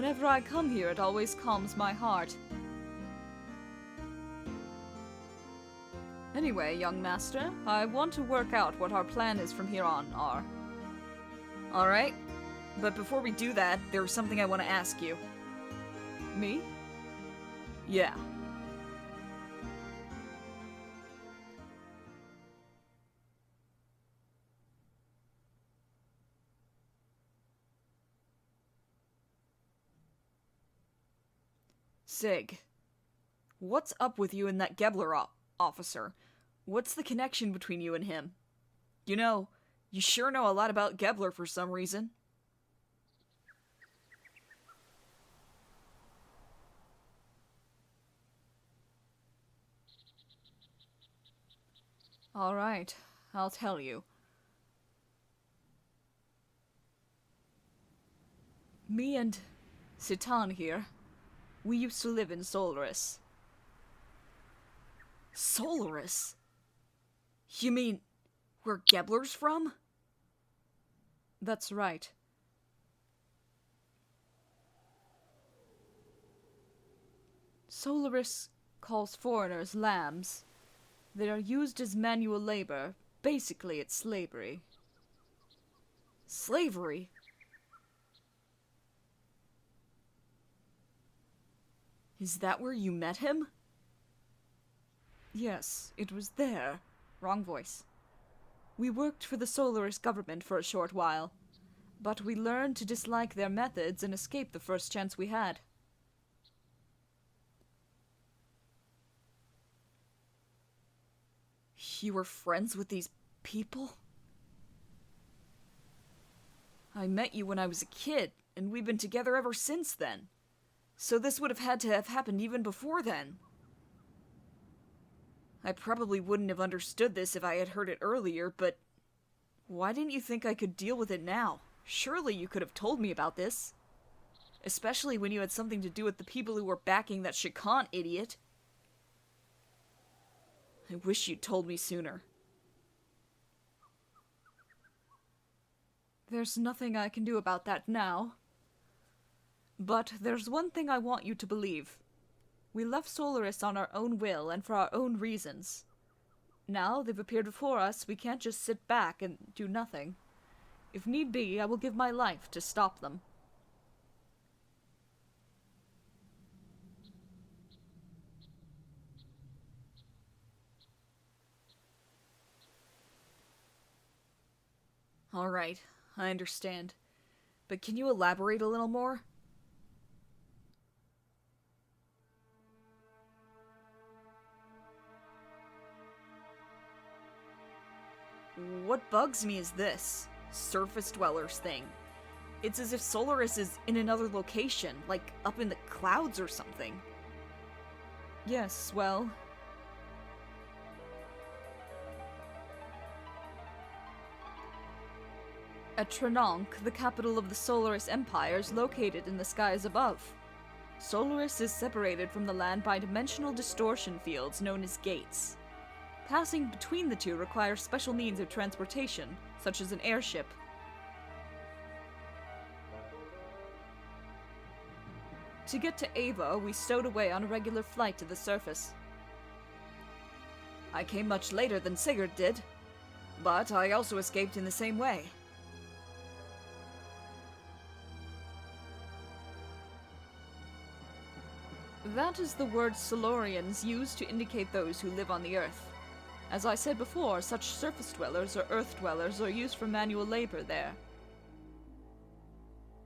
Whenever I come here, it always calms my heart. Anyway, young master, I want to work out what our plan is from here on, Alright, but before we do that, there's something I want to ask you. Me? Yeah. Sig, what's up with you and that Gebler officer? What's the connection between you and him? You know, you sure know a lot about Gebler for some reason. Alright, I'll tell you. Me and Citan here, we used to live in Solaris. Solaris? You mean where Gebler's from? That's right. Solaris calls foreigners lambs. They are used as manual labor. Basically, it's slavery. Slavery? Is that where you met him? Yes, it was there. Wrong voice. We worked for the Solaris government for a short while, but we learned to dislike their methods and escaped the first chance we had. You were friends with these people? I met you when I was a kid, and we've been together ever since then. So this would have had to have happened even before then. I probably wouldn't have understood this if I had heard it earlier, but why didn't you think I could deal with it now? Surely you could have told me about this. Especially when you had something to do with the people who were backing that Shakhan idiot. I wish you'd told me sooner. There's nothing I can do about that now. But there's one thing I want you to believe. We left Solaris on our own will and for our own reasons. Now they've appeared before us, we can't just sit back and do nothing. If need be, I will give my life to stop them. Alright, I understand. But can you elaborate a little more? What bugs me is this surface dwellers thing. It's as if Solaris is in another location, like up in the clouds or something. Yes, well... At Trenonk, the capital of the Solaris Empire, is located in the skies above. Solaris is separated from the land by dimensional distortion fields known as gates. Passing between the two requires special means of transportation, such as an airship. To get to Aveh, we stowed away on a regular flight to the surface. I came much later than Sigurd did, but I also escaped in the same way. That is the word Solarians use to indicate those who live on the Earth. As I said before, such surface dwellers or earth dwellers are used for manual labor there.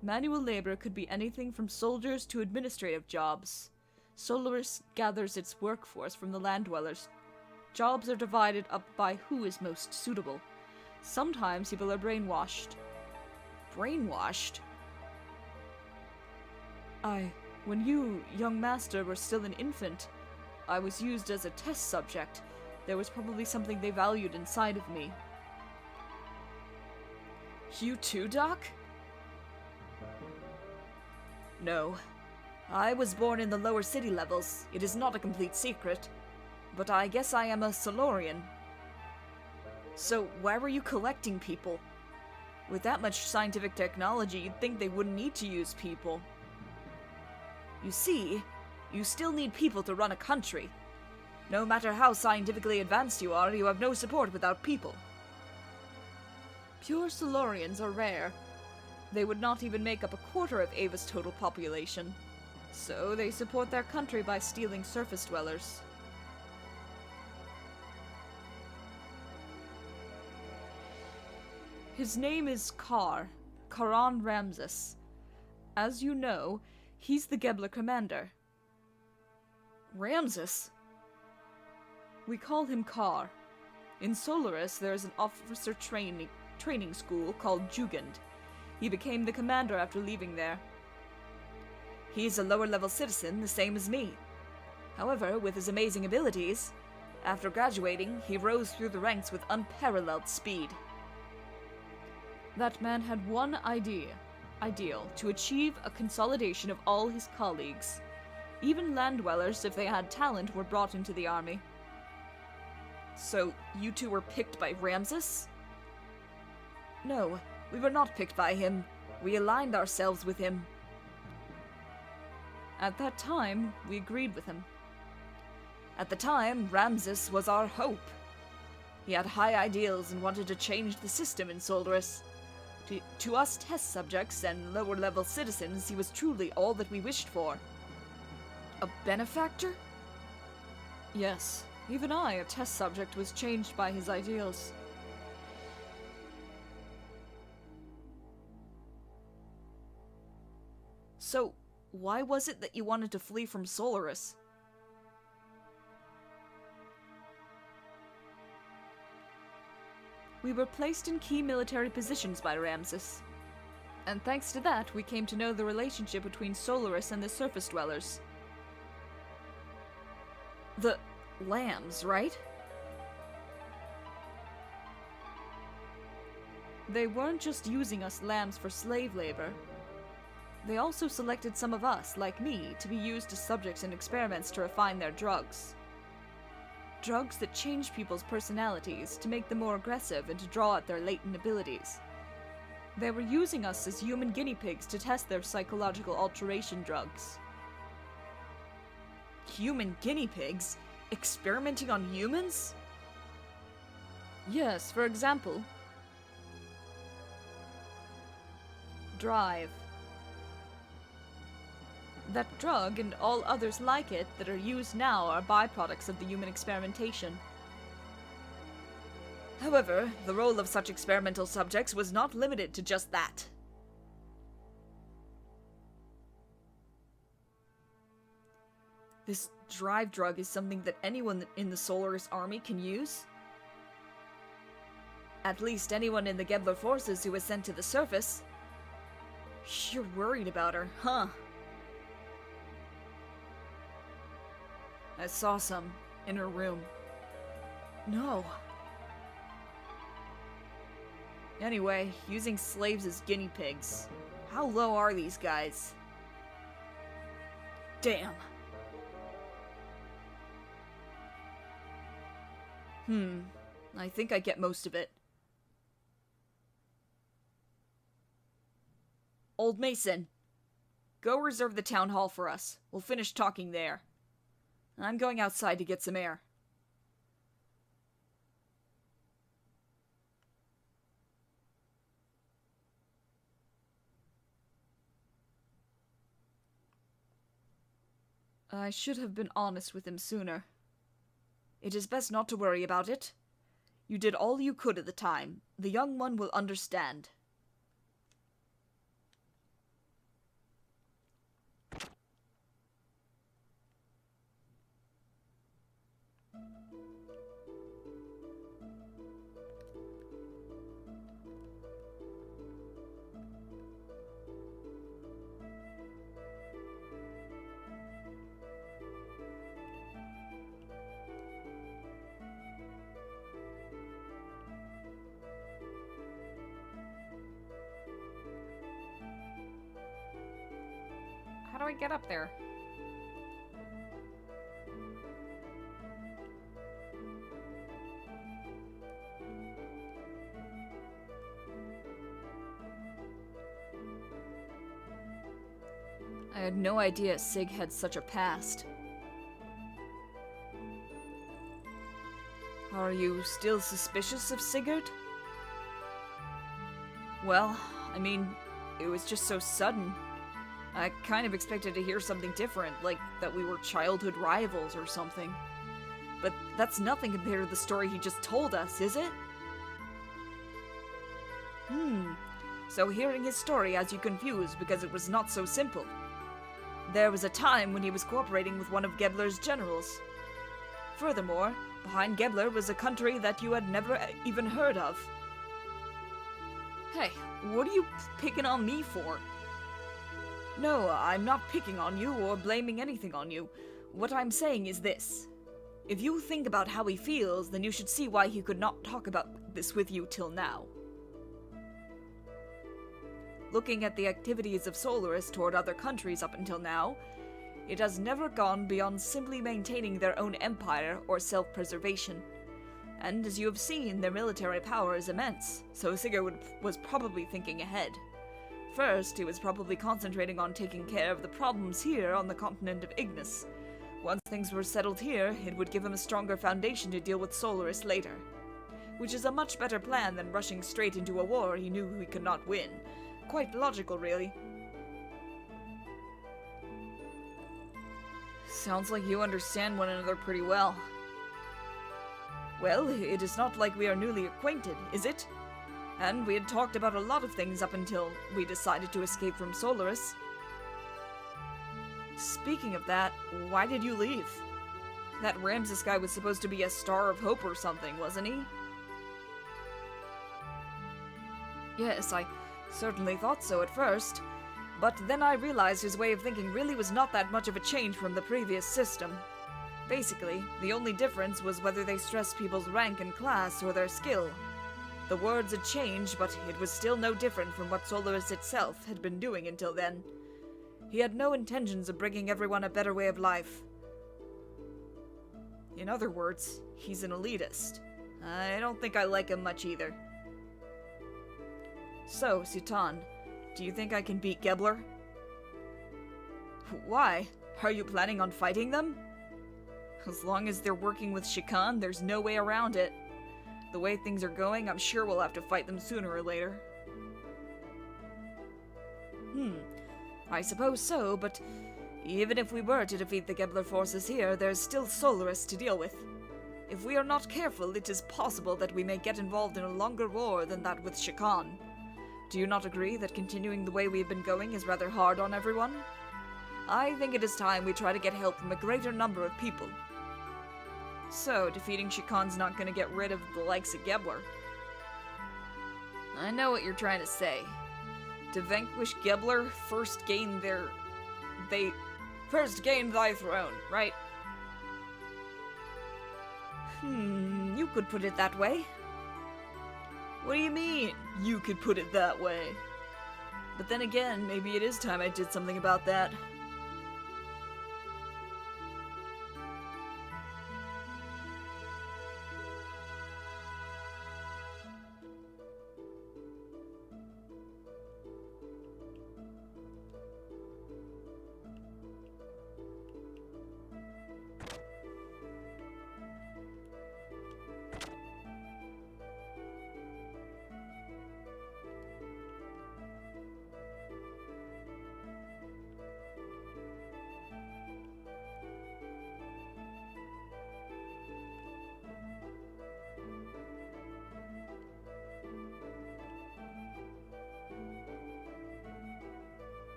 Manual labor could be anything from soldiers to administrative jobs. Solaris gathers its workforce from the land dwellers. Jobs are divided up by who is most suitable. Sometimes people are brainwashed. Brainwashed? When you, young master, were still an infant, I was used as a test subject. There was probably something they valued inside of me. You too, Doc? No. I was born in the lower city levels. It is not a complete secret. But I guess I am a Solarian. So, why were you collecting people? With that much scientific technology, you'd think they wouldn't need to use people. You see, you still need people to run a country. No matter how scientifically advanced you are, you have no support without people. Pure Solarians are rare. They would not even make up a quarter of Aveh's total population. So they support their country by stealing surface dwellers. His name is Karan Ramses. As you know, he's the Gebler commander. Ramses? We call him Kar. In Solaris, there is an officer training school called Jugend. He became the commander after leaving there. He's a lower-level citizen, the same as me. However, with his amazing abilities, after graduating, he rose through the ranks with unparalleled speed. That man had one ideal, to achieve a consolidation of all his colleagues. Even land dwellers, if they had talent, were brought into the army. So, you two were picked by Ramses? No, we were not picked by him. We aligned ourselves with him. At that time, we agreed with him. At the time, Ramses was our hope. He had high ideals and wanted to change the system in Solaris. To us test subjects and lower-level citizens, he was truly all that we wished for. A benefactor? Yes, even I, a test subject, was changed by his ideals. So, why was it that you wanted to flee from Solaris? We were placed in key military positions by Ramses. And thanks to that, we came to know the relationship between Solaris and the surface dwellers. The lambs, right? They weren't just using us lambs for slave labor. They also selected some of us, like me, to be used as subjects in experiments to refine their drugs. Drugs that change people's personalities to make them more aggressive and to draw out their latent abilities. They were using us as human guinea pigs to test their psychological alteration drugs. Human guinea pigs? Experimenting on humans? Yes, for example, Drive. That drug and all others like it that are used now are byproducts of the human experimentation. However, the role of such experimental subjects was not limited to just that. This drive drug is something that anyone in the Solaris army can use? At least anyone in the Gebler forces who was sent to the surface. You're worried about her, huh? I saw some in her room. No. Anyway, using slaves as guinea pigs. How low are these guys? Damn. I think I get most of it. Old Mason, go reserve the town hall for us. We'll finish talking there. I'm going outside to get some air. I should have been honest with him sooner. It is best not to worry about it. You did all you could at the time. The young one will understand. How do I get up there? I had no idea Sig had such a past. Are you still suspicious of Sigurd? Well, I mean, it was just so sudden. I kind of expected to hear something different, like that we were childhood rivals or something. But that's nothing compared to the story he just told us, is it? So hearing his story has you confused because it was not so simple. There was a time when he was cooperating with one of Gebler's generals. Furthermore, behind Gebler was a country that you had never even heard of. Hey, what are you picking on me for? No, I'm not picking on you or blaming anything on you. What I'm saying is this. If you think about how he feels, then you should see why he could not talk about this with you till now. Looking at the activities of Solaris toward other countries up until now, it has never gone beyond simply maintaining their own empire or self-preservation. And as you have seen, their military power is immense, so Sigurd was probably thinking ahead. First, he was probably concentrating on taking care of the problems here on the continent of Ignis. Once things were settled here, it would give him a stronger foundation to deal with Solaris later. Which is a much better plan than rushing straight into a war he knew he could not win. Quite logical, really. Sounds like you understand one another pretty well. Well, it is not like we are newly acquainted, is it? And we had talked about a lot of things up until we decided to escape from Solaris. Speaking of that, why did you leave? That Ramses guy was supposed to be a star of hope or something, wasn't he? Yes, I certainly thought so at first, but then I realized his way of thinking really was not that much of a change from the previous system. Basically, the only difference was whether they stressed people's rank and class or their skill. The words had changed, but it was still no different from what Solaris itself had been doing until then. He had no intentions of bringing everyone a better way of life. In other words, he's an elitist. I don't think I like him much either. So, Sutan, do you think I can beat Gebler? Why? Are you planning on fighting them? As long as they're working with Shakhan, there's no way around it. The way things are going, I'm sure we'll have to fight them sooner or later. I suppose so, but even if we were to defeat the Gebler forces here, there's still Solaris to deal with. If we are not careful, it is possible that we may get involved in a longer war than that with Shakhan. Do you not agree that continuing the way we've been going is rather hard on everyone? I think it is time we try to get help from a greater number of people. So, defeating Shakhan's not gonna get rid of the likes of Gebler. I know what you're trying to say. To vanquish Gebler, first gain thy throne, right? You could put it that way. What do you mean, you could put it that way? But then again, maybe it is time I did something about that.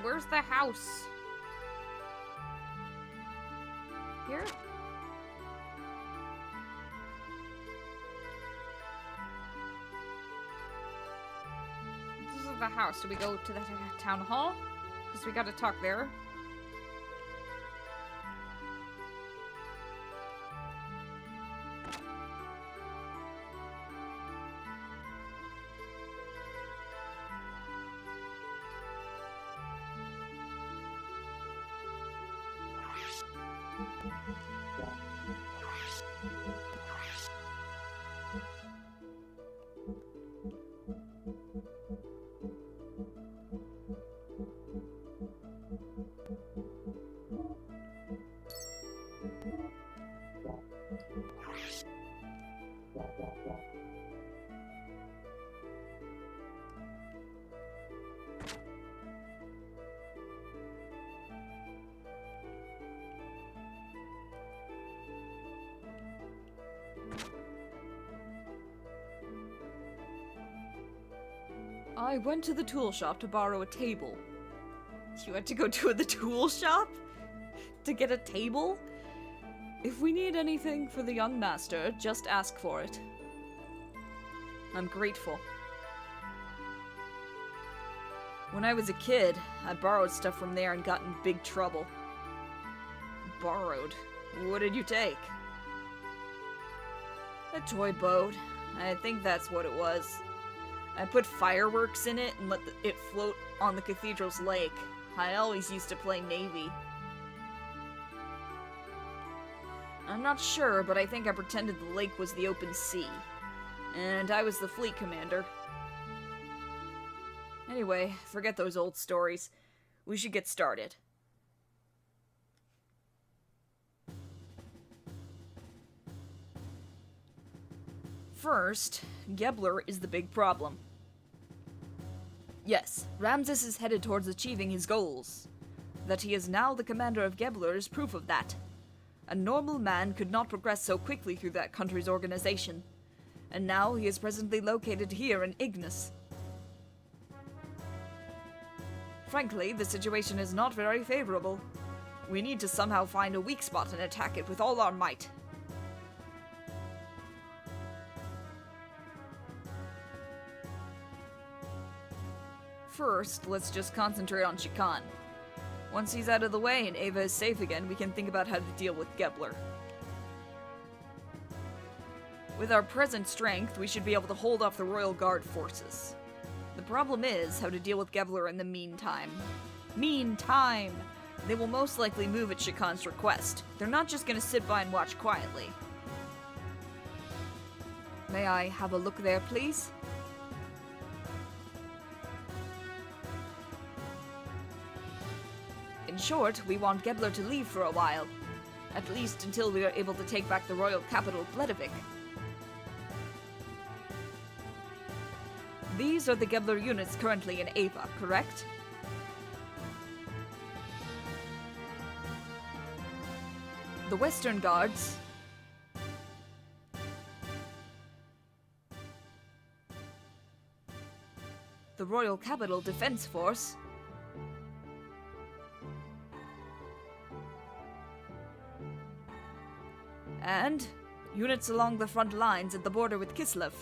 Where's the house? Here? This is the house. Do we go to the town hall? Because we gotta talk there. I went to the tool shop to borrow a table. You had to go to the tool shop? To get a table? If we need anything for the young master, just ask for it. I'm grateful. When I was a kid, I borrowed stuff from there and got in big trouble. Borrowed? What did you take? A toy boat. I think that's what it was. I put fireworks in it and let it float on the cathedral's lake. I always used to play Navy. I'm not sure, but I think I pretended the lake was the open sea. And I was the fleet commander. Anyway, forget those old stories. We should get started. First, Gebler is the big problem. Yes, Ramses is headed towards achieving his goals. That he is now the commander of Gebler is proof of that. A normal man could not progress so quickly through that country's organization. And now he is presently located here in Ignis. Frankly, the situation is not very favorable. We need to somehow find a weak spot and attack it with all our might. First, let's just concentrate on Shakhan. Once he's out of the way and Aveh is safe again, we can think about how to deal with Gebler. With our present strength, we should be able to hold off the Royal Guard forces. The problem is how to deal with Gebler in the meantime. Meantime! They will most likely move at Shakhan's request. They're not just gonna sit by and watch quietly. May I have a look there, please? In short, we want Gebler to leave for a while. At least until we are able to take back the royal capital, Bledavik. These are the Gebler units currently in Aveh, correct? The Western Guards... The Royal Capital Defense Force... and units along the front lines at the border with Kislev.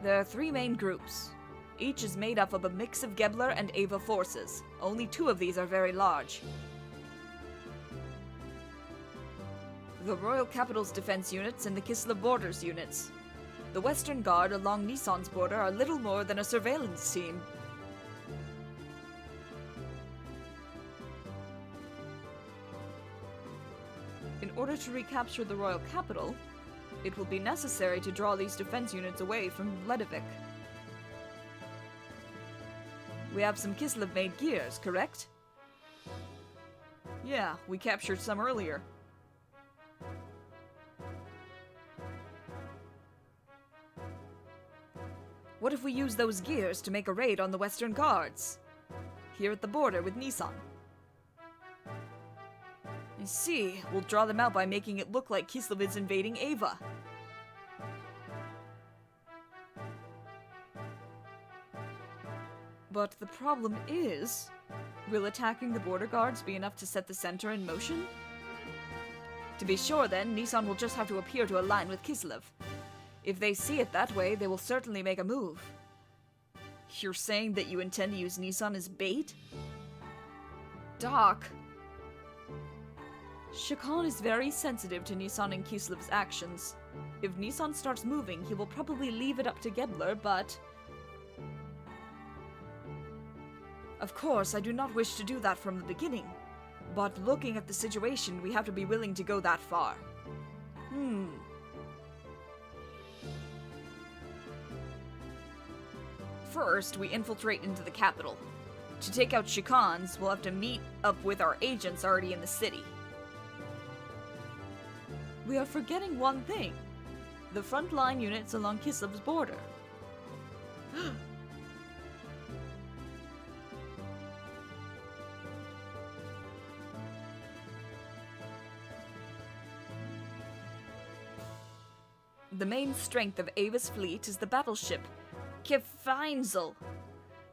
There are 3 main groups. Each is made up of a mix of Gebler and Aveh forces. Only 2 of these are very large. The Royal Capital's defense units and the Kislev Borders units. The Western Guard along Nisan's border are little more than a surveillance team. In order to recapture the royal capital, it will be necessary to draw these defense units away from Bledavik. We have some Kislev-made gears, correct? Yeah, we captured some earlier. What if we use those gears to make a raid on the Western Guards? Here at the border with Nisan. I see. We'll draw them out by making it look like Kislev is invading Aveh. But the problem is, will attacking the border guards be enough to set the center in motion? To be sure then, Nisan will just have to appear to align with Kislev. If they see it that way, they will certainly make a move. You're saying that you intend to use Nisan as bait? Doc. Shakhan is very sensitive to Nisan and Kislev's actions. If Nisan starts moving, he will probably leave it up to Gebler, but... Of course, I do not wish to do that from the beginning, but looking at the situation, we have to be willing to go that far. First, we infiltrate into the capital. To take out Shakhans, we'll have to meet up with our agents already in the city. We are forgetting one thing. The frontline units along Kislev's border. The main strength of Aveh's fleet is the battleship Kefeinzel.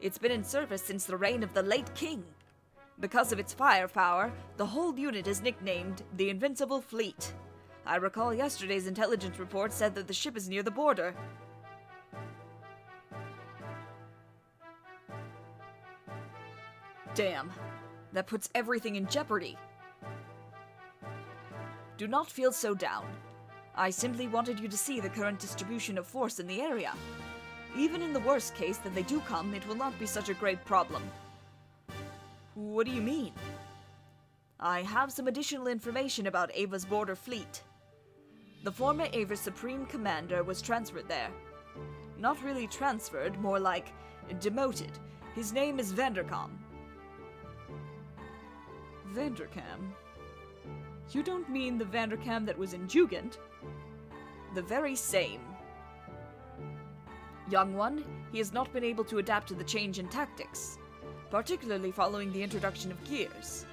It's been in service since the reign of the late king. Because of its firepower, the whole unit is nicknamed the Invincible Fleet. I recall yesterday's intelligence report said that the ship is near the border. Damn, that puts everything in jeopardy. Do not feel so down. I simply wanted you to see the current distribution of force in the area. Even in the worst case that they do come, it will not be such a great problem. What do you mean? I have some additional information about Aveh's border fleet. The former Aveh Supreme Commander was transferred there. Not really transferred, more like demoted. His name is Vanderkam. Vanderkam? You don't mean the Vanderkam that was in Jugend? The very same. Young one, he has not been able to adapt to the change in tactics, particularly following the introduction of gears.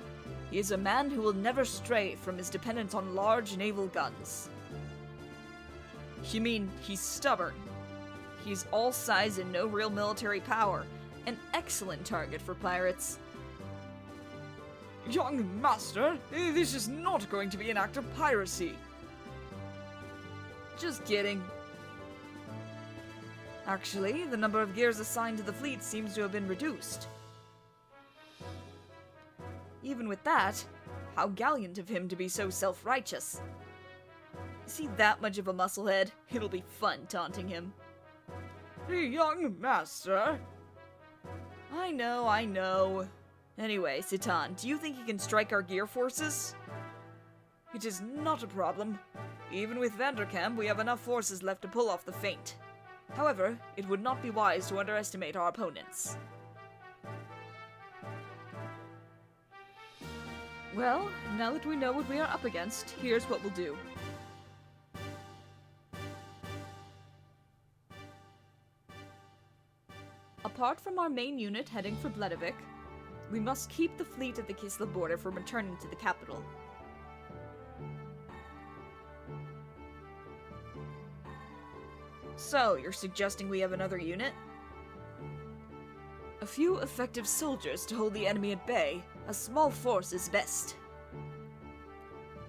He is a man who will never stray from his dependence on large naval guns. You mean he's stubborn? He's all size and no real military power, an excellent target for pirates. Young master, this is not going to be an act of piracy. Just kidding. Actually, the number of gears assigned to the fleet seems to have been reduced. Even with that, how gallant of him to be so self-righteous. Is he that much of a musclehead? It'll be fun taunting him. Young master! I know. Anyway, Citan, do you think he can strike our gear forces? It is not a problem. Even with Vanderkam, we have enough forces left to pull off the feint. However, it would not be wise to underestimate our opponents. Well, now that we know what we are up against, here's what we'll do. Apart from our main unit heading for Bledavik, we must keep the fleet at the Kislev border from returning to the capital. So, you're suggesting we have another unit? A few effective soldiers to hold the enemy at bay. A small force is best.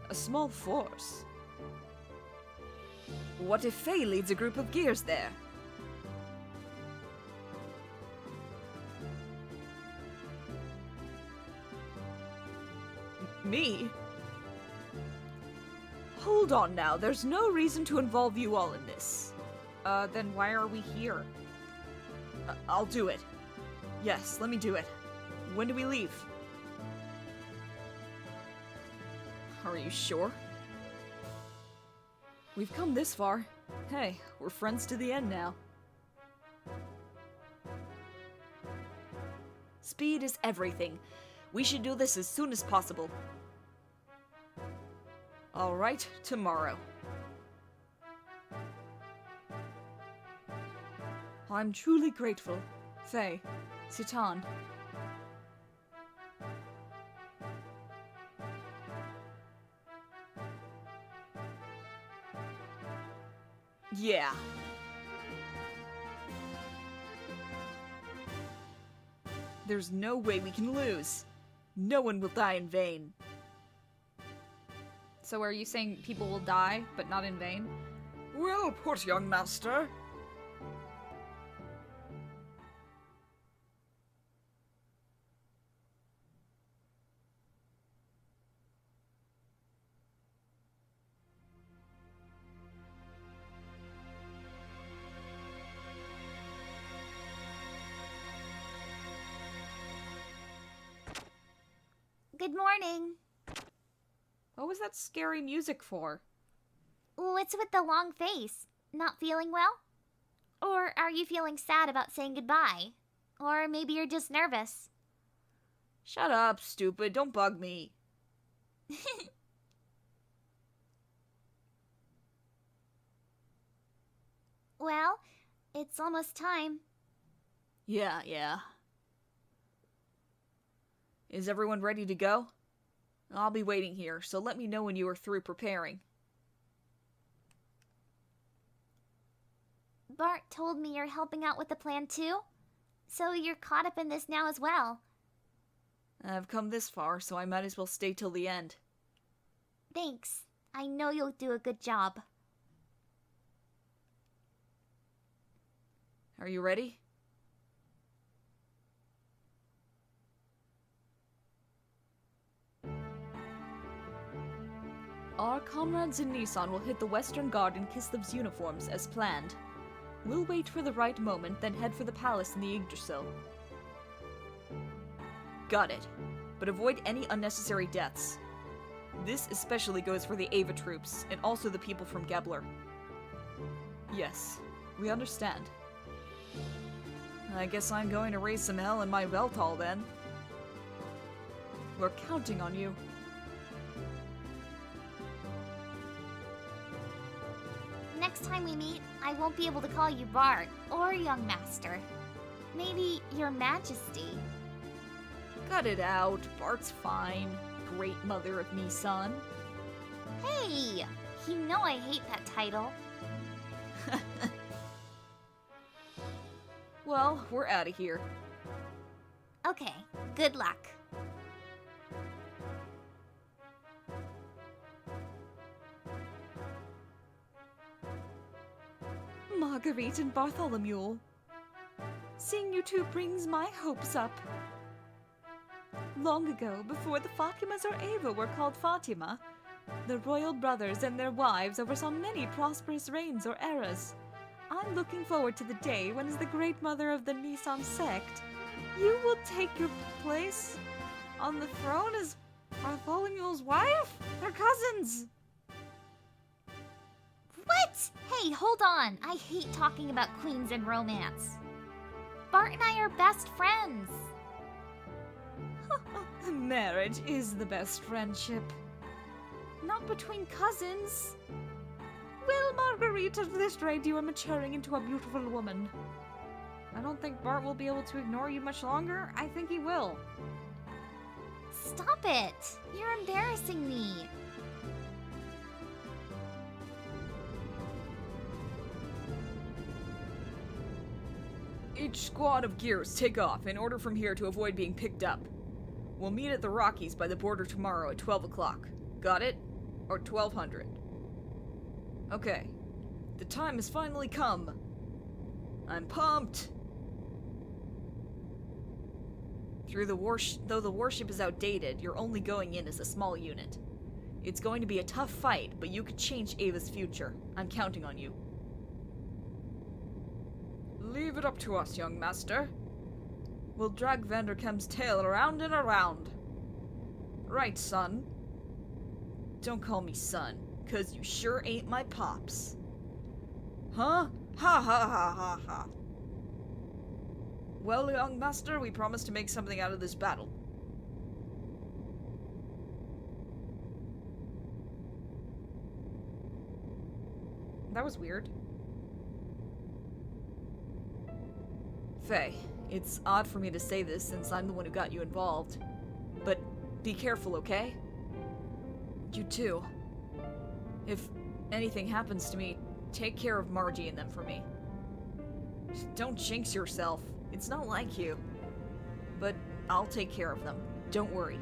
A small force? What if Faye leads a group of gears there? Me? Hold on now, there's no reason to involve you all in this. Then why are we here? I'll do it. Yes, let me do it. When do we leave? Are you sure? We've come this far. Hey, we're friends to the end now. Speed is everything. We should do this as soon as possible. All right, tomorrow. I'm truly grateful. Faye, Citan. Yeah. There's no way we can lose. No one will die in vain. So are you saying people will die, but not in vain? Well put, young master. Good morning. What was that scary music for? What's with the long face? Not feeling well? Or are you feeling sad about saying goodbye? Or maybe you're just nervous. Shut up, stupid. Don't bug me. Well, it's almost time. Yeah. Is everyone ready to go? I'll be waiting here, so let me know when you are through preparing. Bart told me you're helping out with the plan too? So you're caught up in this now as well. I've come this far, so I might as well stay till the end. Thanks. I know you'll do a good job. Are you ready? Our comrades in Nisan will hit the Western Guard in Kislev's uniforms as planned. We'll wait for the right moment, then head for the palace in the Yggdrasil. Got it. But avoid any unnecessary deaths. This especially goes for the Aveh troops, and also the people from Gebler. Yes, we understand. I guess I'm going to raise some hell in my Veltal then. We're counting on you. Next time we meet, I won't be able to call you Bart or Young Master. Maybe Your Majesty. Cut it out. Bart's fine. Great mother of Nisan. Hey! You know I hate that title. Well, we're out of here. Okay, good luck. Marguerite and Bartholomew. Seeing you two brings my hopes up. Long ago, before the Fatimas or Aveh were called Fatima, the royal brothers and their wives oversaw many prosperous reigns or eras. I'm looking forward to the day when, as the great mother of the Nisan sect, you will take your place on the throne as Bartholomew's wife? They're cousins! What? Hey, hold on. I hate talking about queens and romance. Bart and I are best friends. Marriage is the best friendship. Not between cousins. Well, Marguerite, at this rate you are maturing into a beautiful woman. I don't think Bart will be able to ignore you much longer. I think he will. Stop it. You're embarrassing me. Each squad of gears take off in order from here to avoid being picked up. We'll meet at the Rockies by the border tomorrow at 12 o'clock. Got it? Or 1200. Okay. The time has finally come. I'm pumped! Though the warship is outdated, you're only going in as a small unit. It's going to be a tough fight, but you could change Ava's future. I'm counting on you. Leave it up to us, young master. We'll drag Vanderkem's tail around and around. Right, son. Don't call me son, 'cause you sure ain't my pops. Huh? Ha ha ha ha ha. Well, young master, we promise to make something out of this battle. That was weird. Faye, it's odd for me to say this since I'm the one who got you involved. But be careful, okay? You too. If anything happens to me, take care of Margie and them for me. Don't jinx yourself. It's not like you. But I'll take care of them. Don't worry.